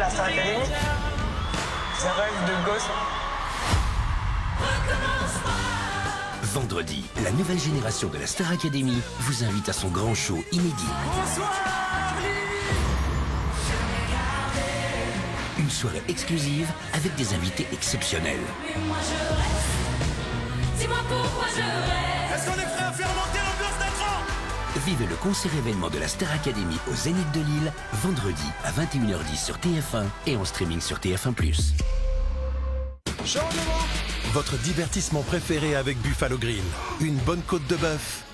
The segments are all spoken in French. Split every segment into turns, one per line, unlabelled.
la Star Academy, c'est un rêve de gosse.
Vendredi, la nouvelle génération de la Star Academy vous invite à son grand show inédit. Une soirée exclusive avec des invités exceptionnels.
Dis-moi pourquoi je reste.
Est-ce qu'on est prêt à faire monter l'ambiance d'un cran?
Vivez le concert événement de la Star Academy au Zénith de Lille, vendredi à 21h10 sur TF1 et en streaming sur TF1+.
Votre divertissement préféré avec Buffalo Grill. Une bonne côte de bœuf.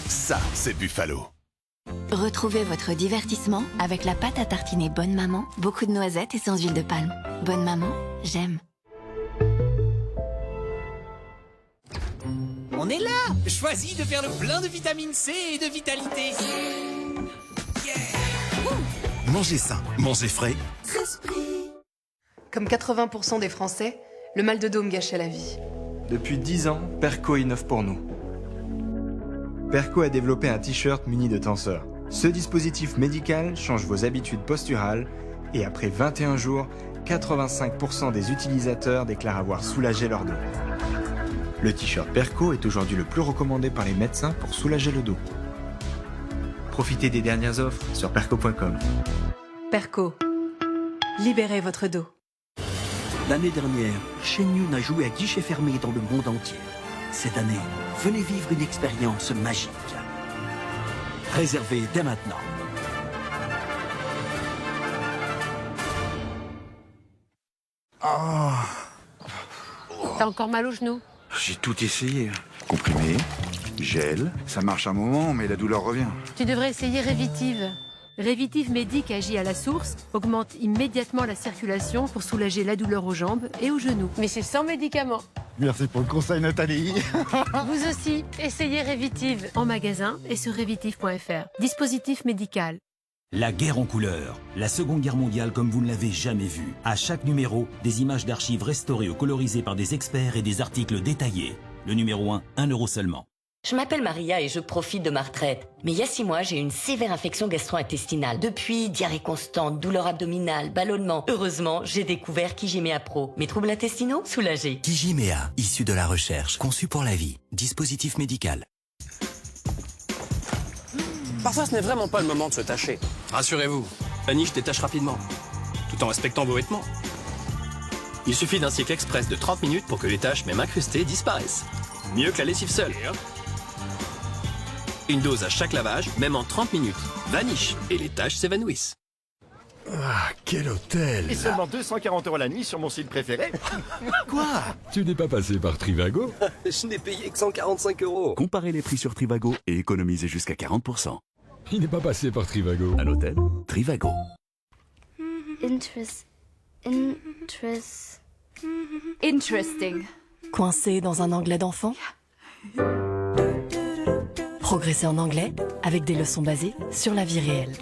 Ça, c'est Buffalo.
Retrouvez votre divertissement avec la pâte à tartiner Bonne Maman, beaucoup de noisettes et sans huile de palme. Bonne Maman, j'aime.
On est là! Choisis de faire le plein de vitamine C et de vitalité.
Mangez sain, mangez frais.
Comme 80% des Français, le mal de dos me gâchait la vie.
Depuis 10 ans, Perco innove pour nous. Perco a développé un t-shirt muni de tenseur. Ce dispositif médical change vos habitudes posturales et après 21 jours, 85% des utilisateurs déclarent avoir soulagé leur dos. Le t-shirt Perco est aujourd'hui le plus recommandé par les médecins pour soulager le dos. Profitez des dernières offres sur perco.com.
Perco, libérez votre dos.
L'année dernière, Shen Yun a joué à guichet fermé dans le monde entier. Cette année, venez vivre une expérience magique. Réservez dès maintenant.
T'as encore mal au genou?
J'ai tout essayé. Comprimé, gel, ça marche un moment, mais la douleur revient.
Tu devrais essayer Révitive. Révitive Médic agit à la source, augmente immédiatement la circulation pour soulager la douleur aux jambes et aux genoux. Mais c'est sans médicaments.
Merci pour le conseil, Nathalie.
Vous aussi, essayez Révitive en magasin et sur révitive.fr. Dispositif médical.
La guerre en couleur, la Seconde Guerre mondiale comme vous ne l'avez jamais vue. À chaque numéro, des images d'archives restaurées ou colorisées par des experts et des articles détaillés. Le numéro 1, 1 € seulement.
Je m'appelle Maria et je profite de ma retraite. Mais il y a 6 mois, j'ai eu une sévère infection gastro-intestinale. Depuis, diarrhée constante, douleur abdominale, ballonnement. Heureusement, j'ai découvert Kijimea Pro. Mes troubles intestinaux soulagés.
Kijimea, issu de la recherche, conçu pour la vie. Dispositif médical.
Parfois, ce n'est vraiment pas le moment de se tâcher. Rassurez-vous, la niche détache rapidement, tout en respectant vos vêtements. Il suffit d'un cycle express de 30 minutes pour que les taches, même incrustées, disparaissent. Mieux que la lessive seule. Une dose à chaque lavage, même en 30 minutes. Vanish, et les taches s'évanouissent.
Ah, quel hôtel!
Et seulement 240 € la nuit sur mon site préféré.
Quoi?
Tu n'es pas passé par Trivago?
Je n'ai payé que 145 €.
Comparez les prix sur Trivago et économisez jusqu'à 40%.
Il n'est pas passé par Trivago.
Un hôtel Trivago.
Interesting. Coincé dans un anglais d'enfant? Progresser en anglais avec des leçons basées sur la vie réelle.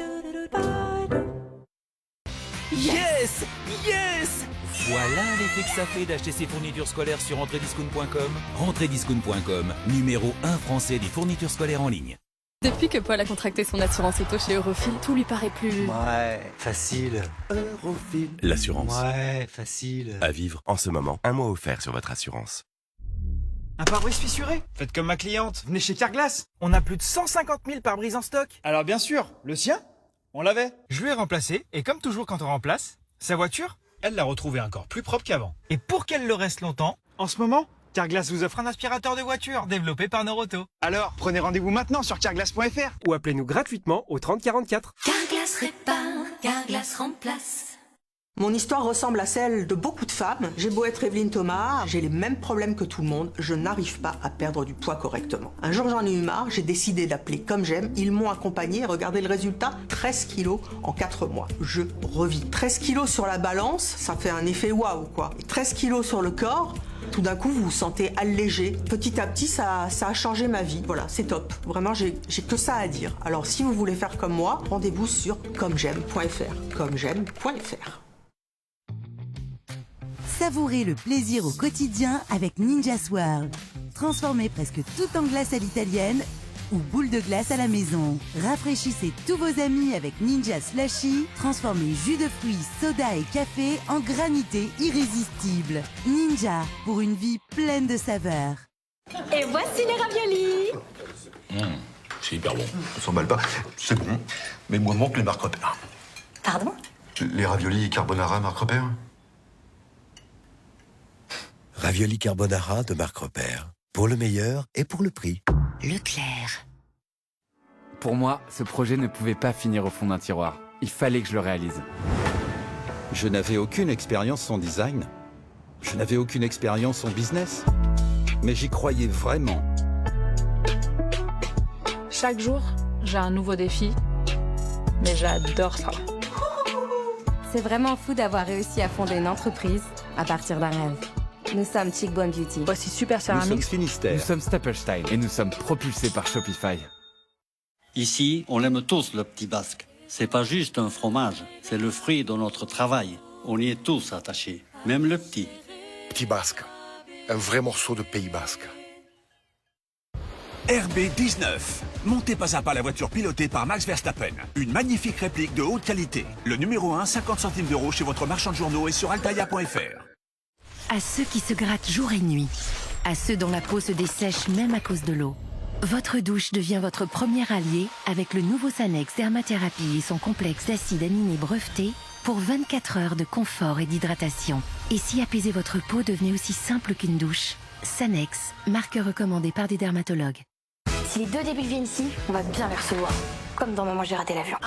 Yes! Yes! Voilà l'effet que ça fait d'acheter ses fournitures scolaires sur rentrediscount.com. Rentrediscount.com, numéro 1 français des fournitures scolaires en ligne.
Depuis que Paul a contracté son assurance auto chez Eurofil, tout lui paraît plus...
Ouais, facile. Eurofil.
L'assurance.
Ouais, facile.
À vivre en ce moment, 1 mois offert sur votre assurance.
Un pare-brise fissuré? Faites comme ma cliente, venez chez Carglass. On a plus de 150 000 pare-brises en stock. Alors bien sûr, le sien, on l'avait. Je lui ai remplacé, et comme toujours quand on remplace, sa voiture, elle l'a retrouvée encore plus propre qu'avant. Et pour qu'elle le reste longtemps, en ce moment, Carglass vous offre un aspirateur de voiture développé par Noroto. Alors, prenez rendez-vous maintenant sur carglass.fr ou appelez-nous gratuitement au 30 44.
Carglass répare, Carglass remplace.
Mon histoire ressemble à celle de beaucoup de femmes. J'ai beau être Evelyne Thomas, j'ai les mêmes problèmes que tout le monde. Je n'arrive pas à perdre du poids correctement. Un jour, j'en ai eu marre, j'ai décidé d'appeler Comme J'aime. Ils m'ont accompagné, regardez le résultat, 13 kilos en 4 mois. Je revis. 13 kilos sur la balance, ça fait un effet waouh quoi. Et 13 kilos sur le corps, tout d'un coup, vous vous sentez allégé. Petit à petit, ça a changé ma vie. Voilà, c'est top. Vraiment, j'ai que ça à dire. Alors, si vous voulez faire comme moi, rendez-vous sur commej'aime.fr. commej'aime.fr.
Savourez le plaisir au quotidien avec Ninja Swirl. Transformez presque tout en glace à l'italienne ou boules de glace à la maison. Rafraîchissez tous vos amis avec Ninja Slushy. Transformez jus de fruits, soda et café en granité irrésistible. Ninja, pour une vie pleine de saveurs.
Et voici les raviolis.
C'est hyper bon.
On s'emballe pas, c'est bon. Mais moi manque les marques repères.
Pardon?
Les raviolis carbonara marque repère.
Ravioli carbonara de marque Repère. Pour le meilleur et pour le prix.
Leclerc.
Pour moi, ce projet ne pouvait pas finir au fond d'un tiroir. Il fallait que je le réalise.
Je n'avais aucune expérience en design. Je n'avais aucune expérience en business. Mais j'y croyais vraiment.
Chaque jour, j'ai un nouveau défi. Mais j'adore ça.
C'est vraiment fou d'avoir réussi à fonder une entreprise à partir d'un rêve. Nous sommes Chic Bone Beauty.
Voici Super
Nous sommes
Céramique.
Finistère.
Nous sommes Stapelstein et nous sommes propulsés par Shopify.
Ici, on aime tous le petit basque. C'est pas juste un fromage, c'est le fruit de notre travail. On y est tous attachés, même le petit.
Petit basque, un vrai morceau de Pays basque.
RB19. Montez pas à pas la voiture pilotée par Max Verstappen. Une magnifique réplique de haute qualité. Le numéro 1, 50 centimes d'euros chez votre marchand de journaux et sur altaïa.fr.
À ceux qui se grattent jour et nuit, à ceux dont la peau se dessèche même à cause de l'eau, votre douche devient votre premier allié avec le nouveau Sanex Dermathérapie et son complexe d'acides aminés breveté pour 24 heures de confort et d'hydratation. Et si apaiser votre peau devenait aussi simple qu'une douche, Sanex, marque recommandée par des dermatologues.
Si les deux débiles viennent ici, on va bien les recevoir. Comme dans Maman, j'ai raté l'avion.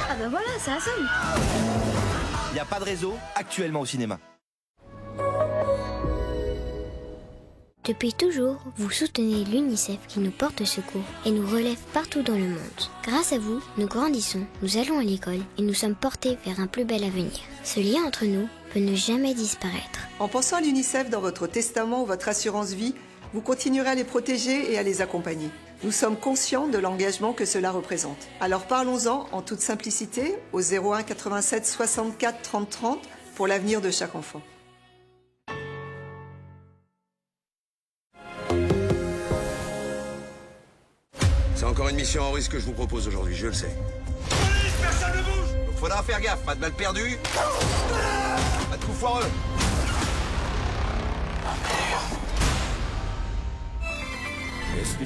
Ah bah voilà, ça assomme.
Il n'y a pas de réseau actuellement au cinéma.
Depuis toujours, vous soutenez l'UNICEF qui nous porte secours et nous relève partout dans le monde. Grâce à vous, nous grandissons, nous allons à l'école et nous sommes portés vers un plus bel avenir. Ce lien entre nous peut ne jamais disparaître.
En pensant à l'UNICEF dans votre testament ou votre assurance vie, vous continuerez à les protéger et à les accompagner. Nous sommes conscients de l'engagement que cela représente. Alors parlons-en en toute simplicité au 01 87 64 30 30 pour l'avenir de chaque enfant.
C'est encore une mission en risque que je vous propose aujourd'hui, je le sais.
Police, personne ne bouge! Donc faudra faire gaffe, pas de balle perdue, pas de coup foireux.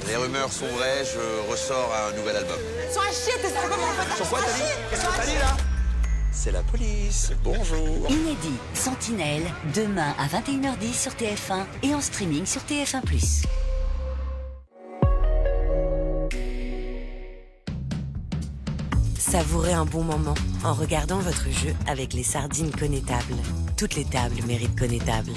Les rumeurs sont vraies, je ressors un nouvel album.
Sont à chier, t'es comment on peut
Sur quoi t'as dit? Qu'est-ce que t'as dit là?
C'est la police, bonjour.
Inédit, Sentinelle, demain à 21h10 sur TF1 et en streaming sur TF1+. Savourez un bon moment en regardant votre jeu avec les sardines connétables. Toutes les tables méritent connétables.